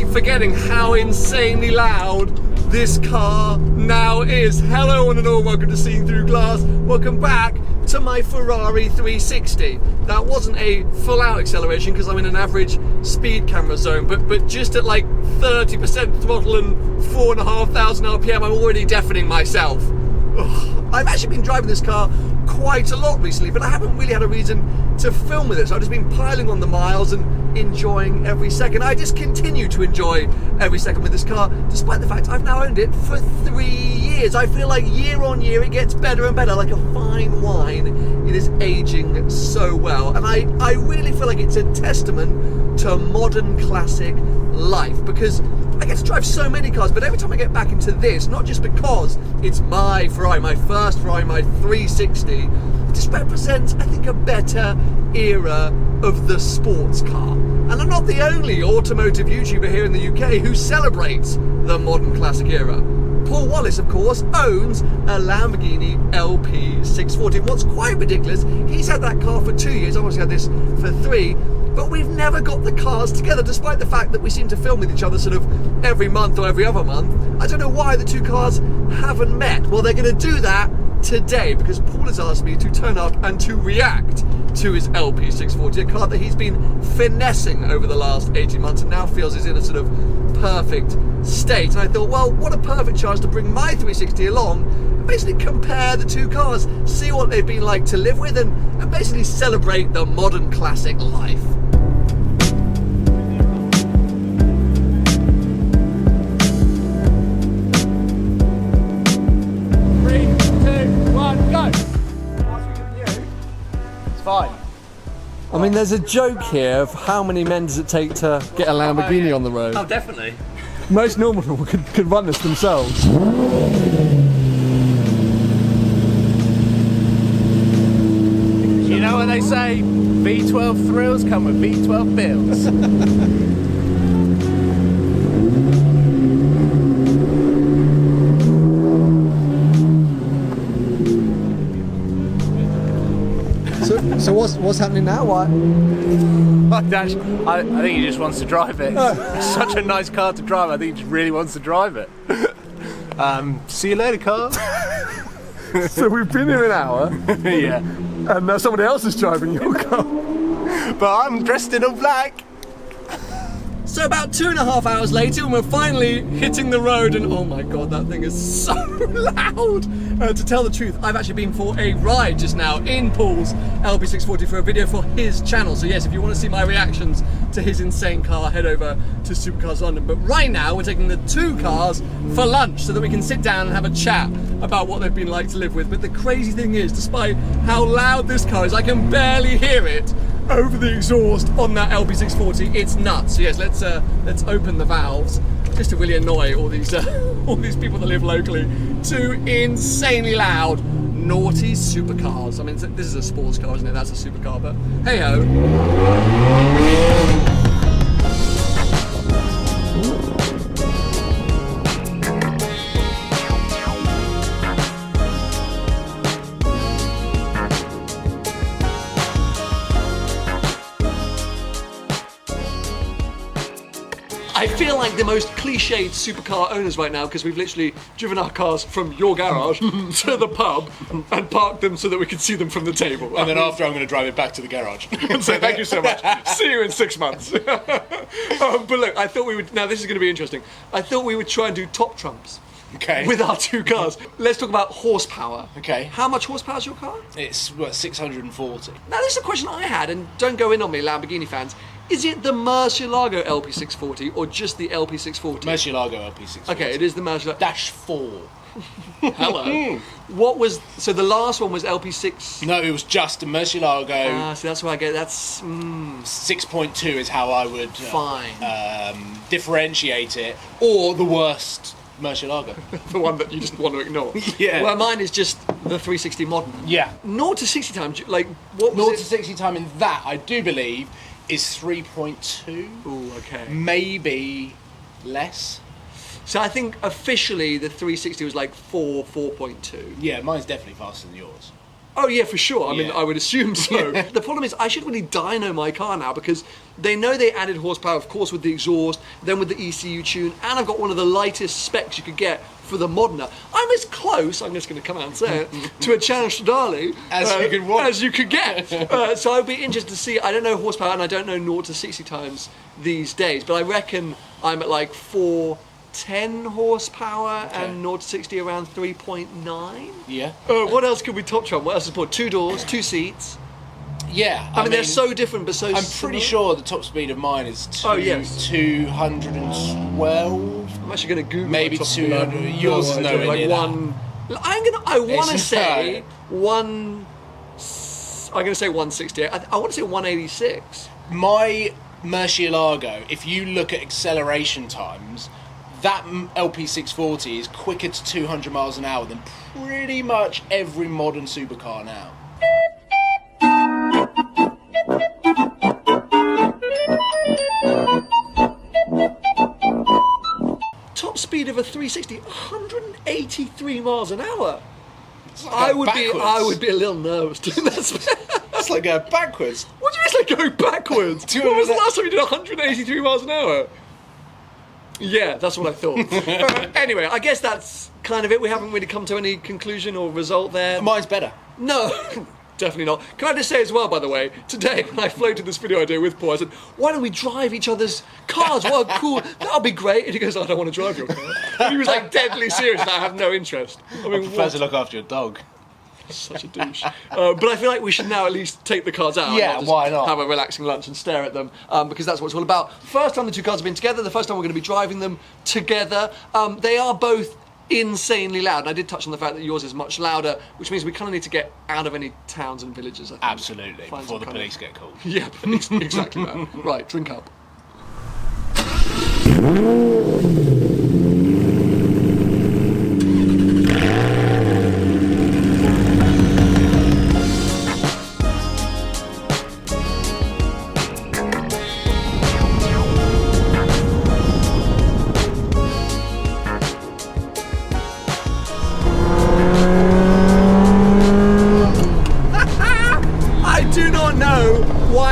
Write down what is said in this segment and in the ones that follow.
keep forgetting how insanely loud this car now is. Hello one and all, welcome to Seeing Through Glass. Welcome back to my Ferrari 360. That wasn't a full out acceleration because I'm in an average speed camera zone, but just at like 30% throttle and 4,500 RPM, I'm already deafening myself. Ugh. I've actually been driving this car quite a lot recently, but I haven't really had a reason to film with it, so I've just been piling on the miles and enjoying every second. I just continue to enjoy every second with this car, despite the fact I've now owned it for 3 years. I feel like year on year it gets better and better, like a fine wine. It is aging so well, and I really feel like it's a testament to modern classic life, because I get to drive so many cars, but every time I get back into this, not just because it's my Ferrari, my first Ferrari, my 360, it just represents, I think, a better era of the sports car. And I'm not the only automotive YouTuber here in the UK who celebrates the modern classic era. Paul Wallace, of course, owns a Lamborghini LP640. And what's quite ridiculous, he's had that car for 2 years, I've obviously had this for 3, but we've never got the cars together, despite the fact that we seem to film with each other sort of every month or every other month. I don't know why the two cars haven't met. Well, they're going to do that today, because Paul has asked me to turn up and to react to his LP640, a car that he's been finessing over the last 18 months and now feels is in a sort of perfect state. And I thought, well, what a perfect chance to bring my 360 along and basically compare the two cars, see what they've been like to live with, and basically celebrate the modern classic life. Fine. I mean, there's a joke here of how many men does it take to get a Lamborghini on the road. Oh, definitely. Most normal people could run this themselves. You know what they say? V12 thrills come with V12 bills. So what's happening now? Why? I think he just wants to drive it. It's such a nice car to drive. I think he just really wants to drive it. See you later, car. So we've been here an hour. Yeah. And now somebody else is driving your car. But I'm dressed in all black. So about 2.5 hours later, and we're finally hitting the road, and oh my god, that thing is so loud. To tell the truth, I've actually been for a ride just now in Paul's LP640 for a video for his channel. So yes, if you want to see my reactions to his insane car, head over to Supercars of London. But right now, we're taking the two cars for lunch so that we can sit down and have a chat about what they've been like to live with. But the crazy thing is, despite how loud this car is, I can barely hear it over the exhaust on that LP640. It's nuts. So yes, let's open the valves just to really annoy all these people that live locally. Two insanely loud, naughty supercars. I mean, this is a sports car, isn't it? That's a supercar, but hey ho. I feel like the most cliched supercar owners right now, because we've literally driven our cars from your garage to the pub and parked them so that we could see them from the table. And then after, I'm going to drive it back to the garage. And say thank you so much. See you in 6 months. But look, I thought we would, now this is going to be interesting. I thought we would try and do top trumps. Okay. With our two cars. Let's talk about horsepower. Okay. How much horsepower is your car? It's, what, 640. Now this is a question I had, and don't go in on me, Lamborghini fans. Is it the Murcielago LP640 or just the LP640? Murcielago LP640. Okay, it is the Murcielago. Dash 4. Hello. What was, so the last one was LP6? No, it was just a Murcielago. Ah, so that's why I get, that's... 6.2 is how I would Fine. Differentiate it. Or the worst Murcielago. The one that you just want to ignore. Yeah. Well, mine is just the 360 modern. Yeah. 0 to 60 times, like, what was 0 it? to 60 time in that, I do believe, is 3.2. Ooh, okay. Maybe less. So I think officially the 360 was like 4.2. Yeah, mine's definitely faster than yours. Oh yeah, for sure. I mean, I would assume so. The problem is I should really dyno my car now because they know they added horsepower, of course, with the exhaust, then with the ECU tune, and I've got one of the lightest specs you could get for the Modena. I'm as close, I'm just going to come out and say it, to a Challenge Stradale as you could get. So I'd be interested to see, I don't know horsepower and I don't know 0 to 60 times these days, but I reckon I'm at like 410 horsepower and 0 to 60 around 3.9. Yeah. What else could we top try? What else is important? 2 doors, 2 seats. Yeah. I mean, they're so different, but so I'm similar. pretty sure the top speed of mine is 212. I'm actually going to Google maybe top 200. speed. Yours is nowhere like near one. I want to say one. I'm going to say 168. I want to say 186. My Murcielago, if you look at acceleration times, that LP640 is quicker to 200 miles an hour than pretty much every modern supercar now. Top speed of a 360, 183 miles an hour. Like I would be a little nervous doing that. That's like going backwards. What do you mean it's like going backwards? When was the last time you did 183 miles an hour? Yeah, that's what I thought. Anyway, I guess that's kind of it. We haven't really come to any conclusion or result there. Mine's better. No, definitely not. Can I just say as well, by the way, today when I floated this video idea with Paul, I said, why don't we drive each other's cars? What cool, that'll be great. And he goes, I don't want to drive your car. And he was like deadly serious and I have no interest. I mean, I prefer to look after your dog. Such a douche. But I feel like we should now at least take the cards out. Yeah, why not? Have a relaxing lunch and stare at them, because that's what it's all about. First time the two cars have been together, the first time we're going to be driving them together. They are both insanely loud. And I did touch on the fact that yours is much louder, which means we kind of need to get out of any towns and villages, I think. Absolutely, before the police get called. Yeah, exactly that. Right, drink up.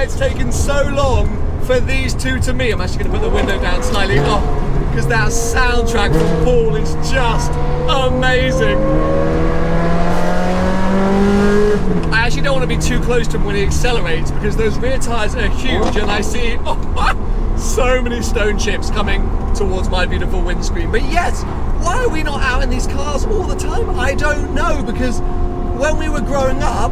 It's taken so long for these two to meet. I'm actually going to put the window down slightly, because that soundtrack from Paul is just amazing. I actually don't want to be too close to him when he accelerates because those rear tyres are huge and I see so many stone chips coming towards my beautiful windscreen. But yes, why are we not out in these cars all the time? I don't know, because when we were growing up,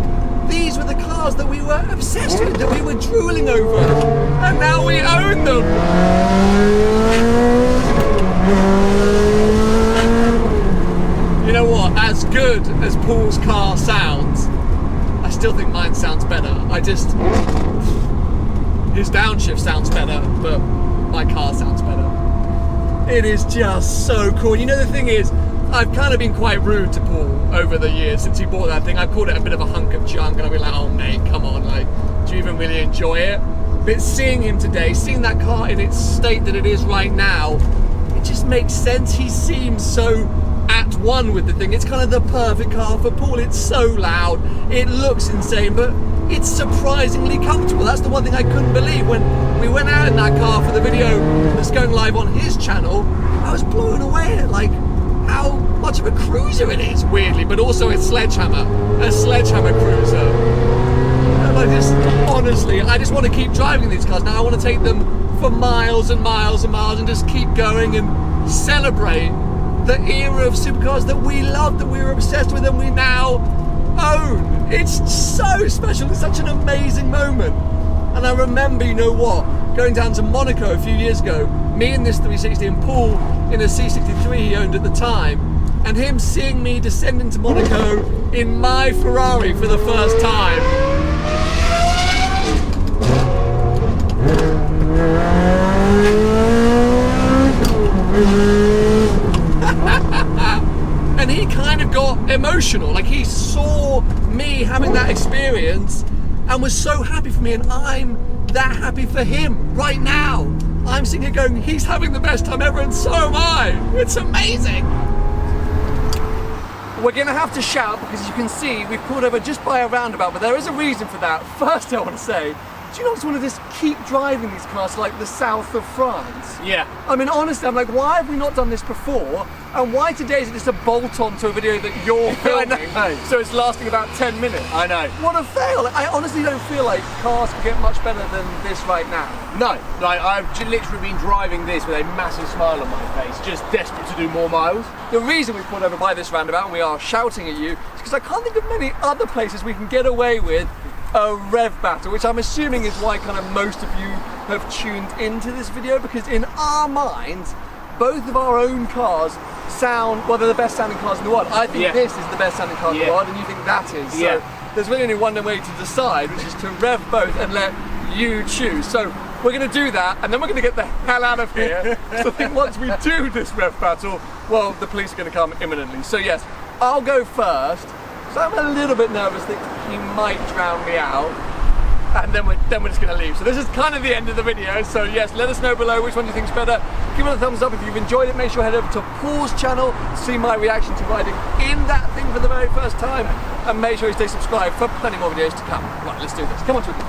these were the cars that we were obsessed with, that we were drooling over, and now we own them. You know what, as good as Paul's car sounds, I still think mine sounds better. His downshift sounds better, but my car sounds better. It is just so cool. You know, the thing is, I've kind of been quite rude to Paul over the years since he bought that thing. I've called it a bit of a hunk of junk and I've been like, oh mate, come on, like, do you even really enjoy it? But seeing him today, seeing that car in its state that it is right now, it just makes sense. He seems so at one with the thing. It's kind of the perfect car for Paul. It's so loud, it looks insane, but it's surprisingly comfortable. That's the one thing I couldn't believe. When we went out in that car for the video that's going live on his channel, I was blown away at like how much of a cruiser it is, weirdly, but also a sledgehammer cruiser. And I just want to keep driving these cars. Now I want to take them for miles and miles and miles and just keep going and celebrate the era of supercars that we loved, that we were obsessed with, and we now own. It's so special. It's such an amazing moment. And I remember, you know what, going down to Monaco a few years ago, me in this 360 and Paul in a C63 he owned at the time, and him seeing me descend into Monaco in my Ferrari for the first time. And he kind of got emotional, like he saw me having that experience and was so happy for me, and I'm that happy for him right now. I'm sitting here going, he's having the best time ever and so am I. It's amazing. We're going to have to shout because, as you can see, we've pulled over just by a roundabout, but there is a reason for that. First, I want to say, do you not just want to just keep driving these cars to like the south of France? Yeah. I mean, honestly, I'm like, why have we not done this before? And why today is it just a bolt-on to a video that you're filming? I know. So it's lasting about 10 minutes. I know. What a fail. I honestly don't feel like cars could get much better than this right now. No, like I've literally been driving this with a massive smile on my face, just desperate to do more miles. The reason we pulled over by this roundabout and we are shouting at you is because I can't think of many other places we can get away with a rev battle, which I'm assuming is why kind of most of you have tuned into this video, because in our minds, both of our own cars sound, well, they're the best sounding cars in the world. I think this is the best sounding car in the world, and you think that is. So there's really only one way to decide, which is to rev both and let you choose. So we're going to do that, and then we're going to get the hell out of here. So I think once we do this rev battle, well, the police are going to come imminently. So yes, I'll go first. So I'm a little bit nervous that he might drown me out, and then we're just going to leave. So this is kind of the end of the video. So yes, let us know below which one you think is better. Give it a thumbs up if you've enjoyed it. Make sure you head over to Paul's channel to see my reaction to riding in that thing for the very first time, and make sure you stay subscribed for plenty more videos to come. Right, let's do this. Come on, Twitter.